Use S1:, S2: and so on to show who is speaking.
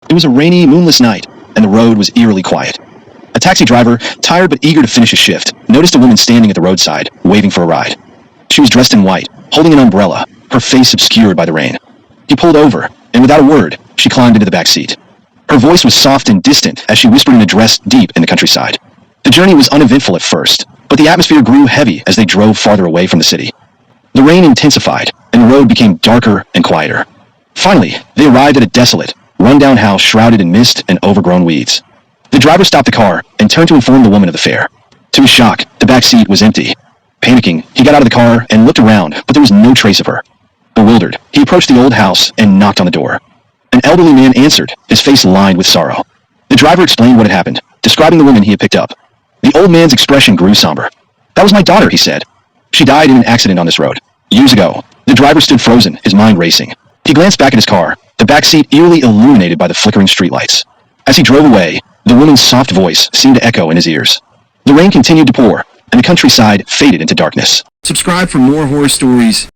S1: It was a rainy, moonless night, and the road was eerily quiet. A taxi driver, tired but eager to finish his shift, noticed a woman standing at the roadside, waving for a ride. She was dressed in white, holding an umbrella, her face obscured by the rain. He pulled over, and without a word, she climbed into the back seat. Her voice was soft and distant as she whispered an address deep in the countryside. The journey was uneventful at first, but the atmosphere grew heavy as they drove farther away from the city. The rain intensified, and the road became darker and quieter. Finally, they arrived at a desolate, run-down house shrouded in mist and overgrown weeds. The driver stopped the car and turned to inform the woman of the fare. To his shock, the back seat was empty. Panicking, he got out of the car and looked around, but there was no trace of her. Bewildered, he approached the old house and knocked on the door. An elderly man answered, his face lined with sorrow. The driver explained what had happened, describing the woman he had picked up. The old man's expression grew somber. "That was my daughter," he said. "She died in an accident on this road. Years ago." The driver stood frozen, his mind racing. He glanced back at his car, the back seat eerily illuminated by the flickering streetlights. As he drove away, the woman's soft voice seemed to echo in his ears. The rain continued to pour, and the countryside faded into darkness. Subscribe for more horror stories